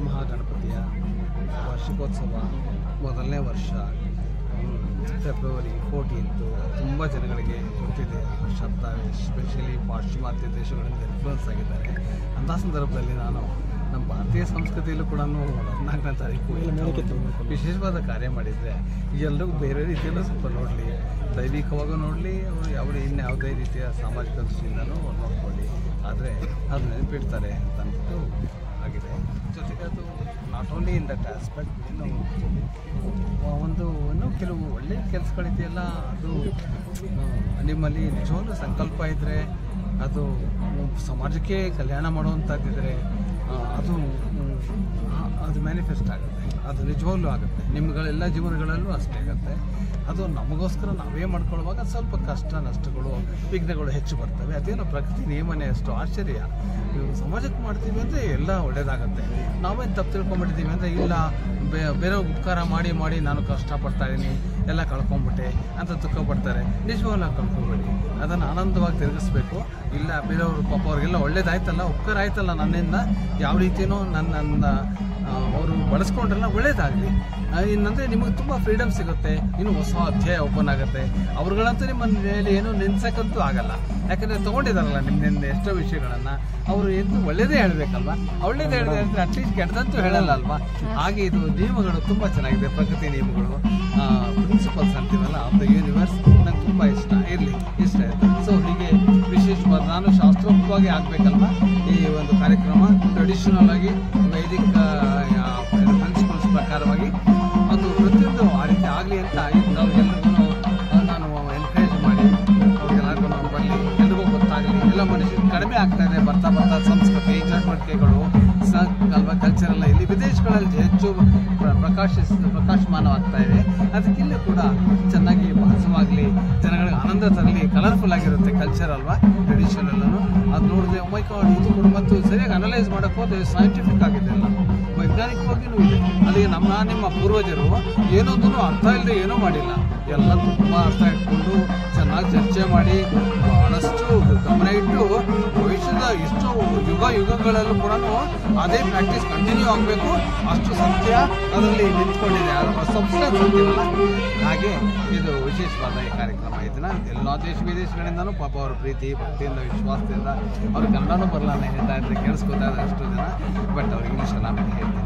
ಮಹಾಗಣಪತಿಯ ವಾರ್ಷಿಕೋತ್ಸವ ಮೊದಲನೇ ವರ್ಷ ಫೆಬ್ರವರಿ 14 ತುಂಬ ಜನಗಳಿಗೆ ಗೊತ್ತಿದೆ. ಶಬ್ದ ಎಸ್ಪೆಷಲಿ ಪಾಶ್ಚಿಮಾತ್ಯ ದೇಶಗಳಿಂದ ಇನ್ಫ್ಲುಯೆನ್ಸ್ ಆಗಿದ್ದಾರೆ. ಅಂಥ ಸಂದರ್ಭದಲ್ಲಿ ನಾನು ನಮ್ಮ ಭಾರತೀಯ ಸಂಸ್ಕೃತಿಯಲ್ಲೂ ಕೂಡ 14ನೇ ತಾರೀಕು ವಿಶೇಷವಾದ ಕಾರ್ಯ ಮಾಡಿದರೆ ಎಲ್ಲರಿಗೂ ಬೇರೆ ರೀತಿಯಲ್ಲೂ ಸ್ವಲ್ಪ ನೋಡಲಿ, ದೈವಿಕವಾಗೂ ನೋಡಲಿ, ಅವರು ಇನ್ಯಾವುದೇ ರೀತಿಯ ಸಾಮಾಜಿಕ ದೃಷ್ಟಿಯಿಂದನೂ ನೋಡ್ಕೊಳ್ಳಿ, ಆದರೆ ಅದು ನೆನಪಿಡ್ತಾರೆ ಅಂತ ಅಂದ್ಬಿಟ್ಟು ಆಗಿದೆ. ಜೊತೆಗೆ ಅದು not only in that aspect, ಇನ್ನೂ ಕೆಲವು ಒಳ್ಳೆಯ ಕೆಲಸಗಳಿದೆಯಲ್ಲ, ಅದು ನಿಮ್ಮಲ್ಲಿ ನಿಜವಾಗ್ಲೂ ಸಂಕಲ್ಪ ಇದ್ದರೆ, ಅದು ಸಮಾಜಕ್ಕೆ ಕಲ್ಯಾಣ ಮಾಡುವಂಥದ್ದಿದ್ರೆ ಅದು ಮ್ಯಾನಿಫೆಸ್ಟ್ ಆಗುತ್ತೆ, ಅದು ನಿಜವಾಗ್ಲೂ ಆಗುತ್ತೆ. ನಿಮ್ಮಗಳೆಲ್ಲ ಜೀವನಗಳಲ್ಲೂ ಅಷ್ಟೇ ಆಗುತ್ತೆ. ಅದು ನಮಗೋಸ್ಕರ ನಾವೇ ಮಾಡ್ಕೊಳ್ಳುವಾಗ ಸ್ವಲ್ಪ ಕಷ್ಟ ನಷ್ಟಗಳು ವಿಘ್ನಗಳು ಹೆಚ್ಚು ಬರ್ತವೆ. ಅದೇನೋ ಪ್ರಕೃತಿ ನಿಯಮನೇ, ಅಷ್ಟು ಆಶ್ಚರ್ಯ. ನೀವು ಸಮಾಜಕ್ಕೆ ಮಾಡ್ತೀವಿ ಅಂದರೆ ಎಲ್ಲ ಒಳ್ಳೆಯದಾಗತ್ತೆ. ನಾವೇನು ತಪ್ಪು ತಿಳ್ಕೊಂಬಿಟ್ಟಿದ್ದೀವಿ ಅಂದರೆ ಇಲ್ಲ ಬೇರೆಯವ್ರಿಗೆ ಉಪಕಾರ ಮಾಡಿ ನಾನು ಕಷ್ಟಪಡ್ತಾಯಿದ್ದೀನಿ, ಎಲ್ಲ ಕಳ್ಕೊಂಬಿಟ್ಟೆ ಅಂತ ದುಃಖ ಪಡ್ತಾರೆ. ನಿಜವಾಗ್ಲೂ ಕಳ್ಕೊಬೇಡಿ, ಅದನ್ನು ಆನಂದವಾಗಿ ತಿರುಗಿಸ್ಬೇಕು. ಇಲ್ಲ ಬೇರೆಯವರು ಪಾಪ ಅವ್ರಿಗೆಲ್ಲ ಒಳ್ಳೇದಾಯ್ತಲ್ಲ, ಉಪಕಾರ ಆಯ್ತಲ್ಲ ನನ್ನಿಂದ, ಯಾವ ರೀತಿಯೂ ನನ್ನ ಅವರು ಬಳಸ್ಕೊಂಡ್ರಲ್ಲ ಒಳ್ಳೇದಾಗಲಿ. ಇನ್ನಂದರೆ ನಿಮಗೆ ತುಂಬ ಫ್ರೀಡಮ್ ಸಿಗುತ್ತೆ, ಇನ್ನೂ ಹೊಸ ಅಧ್ಯಾಯ ಓಪನ್ ಆಗುತ್ತೆ. ಅವ್ರುಗಳಂತೂ ನಿಮ್ಮ ಮೇಲೆ ಏನೂ ನೆನೆಸಕ್ಕಂತೂ ಆಗಲ್ಲ, ಯಾಕಂದರೆ ತೊಗೊಂಡಿದ್ದಾರಲ್ಲ ನಿಮ್ಮಿಂದ ಎಷ್ಟೋ ವಿಷಯಗಳನ್ನು. ಅವರು ಎಂದು ಒಳ್ಳೇದೇ ಹೇಳಬೇಕಲ್ವ, ಒಳ್ಳೇದೇ ಹೇಳಿದೆ ಅಂದರೆ ಅಟ್ಲೀಸ್ಟ್ ಕೆಟ್ಟದಂತೂ ಹೇಳಲ್ಲ ಅಲ್ವಾ. ಹಾಗೆ ಇದು ನಿಯಮಗಳು ತುಂಬ ಚೆನ್ನಾಗಿದೆ, ಪ್ರಕೃತಿ ನಿಯಮಗಳು, ಪ್ರಿನ್ಸಿಪಲ್ಸ್ ಅಂತೀವಲ್ಲ ಆಫ್ ದ ಯೂನಿವರ್ಸ್, ನಂಗೆ ತುಂಬ ಇಷ್ಟ ಆಯಿತು. ಸೊ ಹೀಗೆ ವಿಶೇಷವಾದ ನಾನು ಶಾಸ್ತ್ರೋಕ್ತವಾಗಿ ಆಗಬೇಕಲ್ವ ಈ ಒಂದು ಕಾರ್ಯಕ್ರಮ, ಟ್ರೆಡಿಷನಲ್ ಆಗಿ ವೈದಿಕ ಪ್ರಿನ್ಸಿಪಲ್ಸ್ ಪ್ರಕಾರವಾಗಿ ಅದು ಪ್ರತಿಯೊಂದು ಆ ರೀತಿ ಆಗಲಿ ಅಂತ ಅವ್ರಿಗೆಲ್ಲರಿಗೂ ನಾನು ಎನ್ಕರೇಜ್ ಮಾಡಿ ಅವ್ರಿಗೆಲ್ಲರಿಗೂ ಬರಲಿ, ಎಲ್ರಿಗೂ ಗೊತ್ತಾಗಲಿ. ಎಲ್ಲ ಮನುಷ್ಯರು ಕಡಿಮೆ ಆಗ್ತಾಯಿದೆ ಬರ್ತಾ ಸಂಸ್ಕೃತಿ ಚಟುವಟಿಕೆಗಳು ಅಲ್ವಾ, ಕಲ್ಚರೆಲ್ಲ ಇಲ್ಲಿ ವಿದೇಶಗಳಲ್ಲಿ ಹೆಚ್ಚು ಪ್ರಕಾಶಮಾನವಾಗ್ತಾ ಇದೆ. ಅದಕ್ಕಿಲ್ಲೂ ಕೂಡ ಚೆನ್ನಾಗಿ ಭಾಸವಾಗಲಿ, ಜನಗಳಿಗೆ ಆನಂದ ತರಲಿ, ಕಲರ್ಫುಲ್ ಆಗಿರುತ್ತೆ ಕಲ್ಚರ್ ಅಲ್ವಾ, ಟ್ರೆಡಿಷನ್ ಎಲ್ಲನೂ. ಅದು ನೋಡಿದ್ರೆ ಮೈ ಗಾಡ್ ಇದು ಕೂಡ ಮತ್ತು ಸರಿಯಾಗಿ ಅನಲೈಸ್ ಮಾಡೋಕ್ಕೆ ಹೋದರೆ ಸೈಂಟಿಫಿಕ್ ಆಗಿದೆ, ಎಲ್ಲ ವೈಜ್ಞಾನಿಕವಾಗಿಯೂ ಇದೆ. ಅಲ್ಲಿ ನಿಮ್ಮ ಪೂರ್ವಜರು ಏನೊಂದೂ ಅರ್ಥ ಇಲ್ಲದೆ ಏನೂ ಮಾಡಿಲ್ಲ, ಎಲ್ಲ ತುಂಬ ಅರ್ಥ ಇಟ್ಕೊಂಡು ಚೆನ್ನಾಗಿ ಚರ್ಚೆ ಮಾಡಿ ಬಹಳಷ್ಟು ಗಮನ ಇಟ್ಟು ಭವಿಷ್ಯದ ಎಷ್ಟೋ ಯುಗಗಳಲ್ಲೂ ಕೂಡ ಅದೇ ಪ್ರಾಕ್ಟೀಸ್ ಕಂಟಿನ್ಯೂ ಆಗಬೇಕು. ಅಷ್ಟು ಸತ್ಯ ಅದರಲ್ಲಿ ನಿಂತ್ಕೊಂಡಿದೆ, ಸಬ್ಸ್ಟೆನ್ಸ್ ಅಂತೀವಲ್ಲ. ಹಾಗೆ ಇದು ವಿಶೇಷವಾದ ಈ ಕಾರ್ಯಕ್ರಮ. ಇದನ್ನ ಎಲ್ಲ ದೇಶ ವಿದೇಶಗಳಿಂದನೂ ಪಾಪ ಅವ್ರ ಪ್ರೀತಿ ಭಕ್ತಿಯಿಂದ ವಿಶ್ವಾಸದಿಂದ, ಅವ್ರು ಕನ್ನಡನೂ ಬರಲ್ಲ ಹೇಳ್ತಾ ಇದ್ರೆ ಕೇಳಿಸ್ಕೊತಾ ಇದ್ದಾರೆ ಅಷ್ಟು ಜನ, ಬಟ್ ಅವ್ರು ಇಂಗ್ಲೀಷ್ ಎಲ್ಲ ಆಮೇಲೆ ಹೇಳ್ತೀನಿ.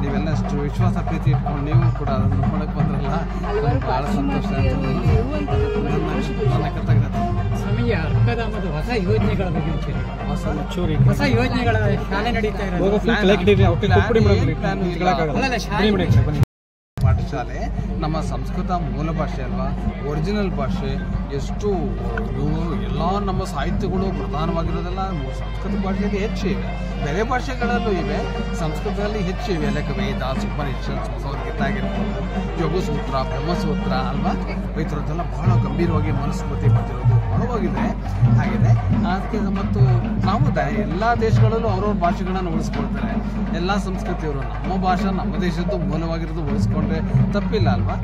ನೀವೆಲ್ಲ ಅಷ್ಟು ವಿಶ್ವಾಸ ಪ್ರೀತಿ ಇಟ್ಕೊಂಡು ನೀವು ಕೂಡ ಅದನ್ನು ನೋಡೋಕ್ಕೆ ಬಂದ್ರಲ್ಲ, ಭಾಳ ಸಂತೋಷ ಆಯಿತು. ನನ್ನ ಕೃತಜ್ಞತೆ. ಸ್ವಾಮಿ, ಅಕ್ಕಧಾಮದ ಹೊಸ ಯೋಜನೆಗಳ ಬಗ್ಗೆ ಹೊಸ ಯೋಜನೆಗಳ ಶಾಲೆ ನಡೀತಾ ಇರೋದು ಪಾಠಶಾಲೆ ನಮ್ಮ ಸಂಸ್ಕೃತ ಮೂಲ ಭಾಷೆ ಅಲ್ವಾ, ಒರಿಜಿನಲ್ ಭಾಷೆ. ಎಷ್ಟು ಎಲ್ಲ ನಮ್ಮ ಸಾಹಿತ್ಯಗಳು ಪ್ರಧಾನವಾಗಿರೋದೆಲ್ಲ ಸಂಸ್ಕೃತ ಭಾಷೆಯಲ್ಲಿ ಹೆಚ್ಚು ಇವೆ. ಬೇರೆ ಭಾಷೆಗಳಲ್ಲೂ ಇವೆ, ಸಂಸ್ಕೃತದಲ್ಲಿ ಹೆಚ್ಚು ಇವೆ. ಲೈಕ್ ವೇದ, ಉಪನಿಷತ್, ಭಗವದ್ಗೀತೆ ಆಗಿರ್ಬೋದು, ಯೋಗಸೂತ್ರ, ಬ್ರಹ್ಮಸೂತ್ರ ಅಲ್ವಾ, ಈ ಥರದ್ದೆಲ್ಲ ಬಹಳ ಗಂಭೀರವಾಗಿ ಮನುಸ್ಮೃತಿ ಬಂದಿರೋದು ಬಹಳವಾಗಿದೆ ಆಗಿದೆ. ಅದಕ್ಕೆ ಮತ್ತು ನಾವು ಎಲ್ಲ ದೇಶಗಳಲ್ಲೂ ಅವ್ರವ್ರ ಭಾಷೆಗಳನ್ನು ಉಳಿಸ್ಕೊಳ್ತಾರೆ. ಎಲ್ಲ ಸಂಸ್ಕೃತಿಯವರು ನಮ್ಮ ಭಾಷೆ ನಮ್ಮ ದೇಶದ್ದು ಮೂಲವಾಗಿರೋದು ಉಳಿಸ್ಕೊಂಡ್ರೆ ತಪ್ಪಿಲ್ಲ ಅಲ್ವಾ.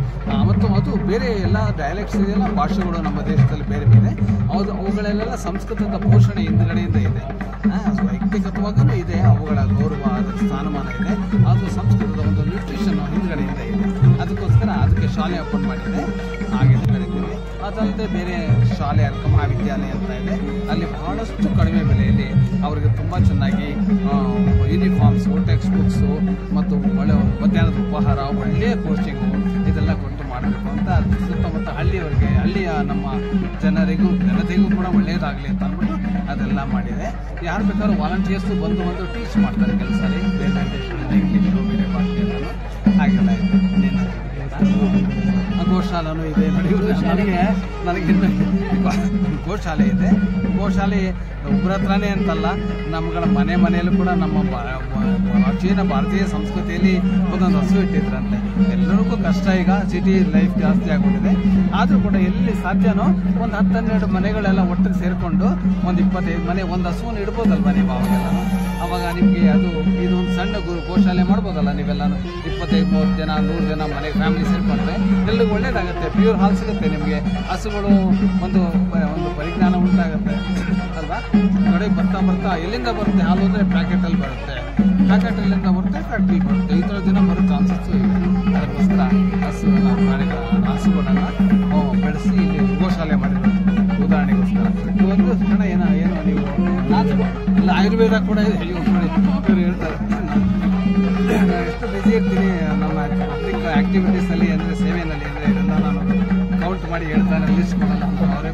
ಮತ್ತು ಅದು ಬೇರೆ ಎಲ್ಲ ಡೈಲೆಕ್ಟ್ಸ್ ಇದೆಯಲ್ಲ, ಭಾಷೆಗಳು ನಮ್ಮ ದೇಶದಲ್ಲಿ ಬೇರೆ ಬೇರೆ ಅವುಗಳಲ್ಲೆಲ್ಲ ಸಂಸ್ಕೃತದ ಪೋಷಣೆ ಹಿಂದುಗಡೆಯಿಂದ ಇದೆ. ವೈಯಕ್ತಿಕವಾಗೂ ಇದೆ, ಅವುಗಳ ಗೌರವ, ಅದರ ಸ್ಥಾನಮಾನ ಇದೆ. ಅದು ಸಂಸ್ಕೃತದ ಒಂದು ನ್ಯೂಟ್ರಿಷನ್ ಹಿಂದುಗಡೆಯಿಂದ ಇದೆ. ಅದಕ್ಕೋಸ್ಕರ ಅದಕ್ಕೆ ಶಾಲೆ ಓಪನ್ ಮಾಡಿದೆ, ಹಾಗೆ ಕರಿತೀವಿ. ಅದಲ್ಲದೆ ಬೇರೆ ಶಾಲೆ ಅಲ್ಕ ಮಹಾವಿದ್ಯಾಲಯ ಅಂತ ಇದೆ, ಅಲ್ಲಿ ಬಹಳಷ್ಟು ಕಡಿಮೆ ಬೆಲೆಯಲ್ಲಿ ಅವರಿಗೆ ತುಂಬ ಚೆನ್ನಾಗಿ ಯೂನಿಫಾರ್ಮ್ಸು, ಟೆಕ್ಸ್ಟ್ ಬುಕ್ಸು ಮತ್ತು ಒಳ್ಳೆ ಮಧ್ಯಾಹ್ನದ ಉಪಹಾರ, ಒಳ್ಳೆಯ ಕೋಚಿಂಗು ಇದೆಲ್ಲ ಕೊಟ್ಟು ಮಾಡಬೇಕು ಅಂತ ಸುತ್ತಮುತ್ತ ಹಳ್ಳಿಯ ನಮ್ಮ ಜನತೆಗೂ ಕೂಡ ಒಳ್ಳೆಯದಾಗಲಿ ಅಂತ ಅಂದ್ಬಿಟ್ಟು ಅದೆಲ್ಲ ಮಾಡಿದೆ. ಯಾರು ಬೇಕಾದ್ರೂ ವಾಲಂಟಿಯರ್ಸು ಬಂದು ಟೀಚ್ ಮಾಡ್ತಾರೆ ಕೆಲಸ ಬೇರೆ ಬೇರೆ ದೇಶಗಳಿಂದ, ಇಂಗ್ಲೀಷು, ಬೇರೆ ಭಾಷೆಯನ್ನು ಹಾಗೆಲ್ಲ ಇದೆ. ಗೋಶಾಲನೂ ಇದೆ ನೋಡಿ. ನನಗೆ ಗೋಶಾಲೆ ಇದೆ. ಗೋಶಾಲೆ ಒಬ್ಬರ ಹತ್ರನೇ ಅಂತಲ್ಲ, ನಮ್ಮಗಳ ಮನೆಯಲ್ಲೂ ಕೂಡ ನಮ್ಮ ಪ್ರಾಚೀನ ಭಾರತೀಯ ಸಂಸ್ಕೃತಿಯಲ್ಲಿ ಒಂದೊಂದು ಹಸು ಇಟ್ಟಿದ್ರಂತೆ. ಎಲ್ಲರಿಗೂ ಕಷ್ಟ, ಈಗ ಸಿಟಿ ಲೈಫ್ ಜಾಸ್ತಿ ಆಗಿಬಿಟ್ಟಿದೆ. ಆದರೂ ಕೂಡ ಎಲ್ಲಿ ಸಾಧ್ಯನೋ ಒಂದು 10-12 ಮನೆಗಳೆಲ್ಲ ಒಟ್ಟಿಗೆ ಸೇರಿಕೊಂಡು ಒಂದು 25 ಮನೆ ಒಂದು ಹಸುವನ್ನು ಇಡ್ಬೋದಲ್ವ ನೀವು ಅವಾಗ ನಿಮಗೆ ಇದು ಒಂದು ಸಣ್ಣ ಗೋಶಾಲೆ ಮಾಡ್ಬೋದಲ್ಲ ನೀವೆಲ್ಲನೂ. 25-30 ಜನ 100 ಜನ ಮನೆ ಫ್ಯಾಮಿಲಿ ಸೇರಿಕೊಂಡ್ರೆ ಎಲ್ಲಿಗೂ ಒಳ್ಳೇದಾಗುತ್ತೆ. ಪ್ಯೂರ್ ಹಾಲು ಸಿಗುತ್ತೆ ನಿಮಗೆ. ಹಸುಗಳು ಒಂದು ಪರಿಜ್ಞಾನ ಉಂಟಾಗುತ್ತೆ ಅಲ್ವಾ. ನೋಡಿ ಬರ್ತಾ ಎಲ್ಲಿಂದ ಬರುತ್ತೆ ಹಾಲು ಅಂದರೆ ಪ್ಯಾಕೆಟಲ್ಲಿ ಬರುತ್ತೆ, ಪ್ಯಾಕೆಟಲ್ಲಿಂದ ಬರುತ್ತೆ ಫ್ಯಾಕ್ಟ್ರಿ ಬರುತ್ತೆ. ಈ ಥರ ದಿನ ಬರೋ ಚಾನ್ಸಸ್ಸು ಇದೆ. ಅದಕ್ಕೋಸ್ಕರ ಹಸುಗಳನ್ನು ಬೆಳೆಸಿ ಇಲ್ಲಿ ಗೋಶಾಲೆ ಮಾಡಿರೋದು ಉದಾಹರಣೆಗೋಸ್ಕರ. ಒಂದು ಕ್ಷಣ ಏನೋ ನೀವು ಇಲ್ಲ ಆಯುರ್ವೇದ ಕೂಡ ಇದೆ. ಇವರು ಹೇಳ್ತಾರೆ ಎಷ್ಟು ಬಿಸಿ ಇರ್ತೀನಿ ನಮ್ಮ ಪಬ್ಲಿಕ್ ಆ್ಯಕ್ಟಿವಿಟೀಸಲ್ಲಿ ಅಂದರೆ ಸೇವೆಯಲ್ಲಿ ಅಂದರೆ ಇದೆಲ್ಲ ನಾನು ಕೌಂಟ್ ಮಾಡಿ ಹೇಳ್ತಾರೆ, ಲಿಸ್ಟ್ ಕೊಡಲ್ಲ. ಅವರೇ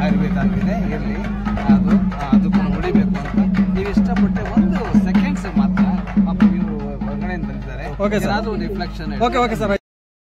ಆಯುರ್ವೇದ ಇದೆ ಇರಲಿ, ಅದು ಕೂಡ ಉಳಿಬೇಕು ಅಂತ ನೀವು ಇಷ್ಟಪಟ್ಟೆ ಒಂದು ಸೆಕೆಂಡ್ಸ್ ಮಾತ್ರ ಪಾಪ ಇವರು ಹೊರಗಡೆಯಿಂದ ಬಂದಿದ್ದಾರೆ. ಏನಾದರೂ ರಿಫ್ಲೆಕ್ಷನ್. Okay sir.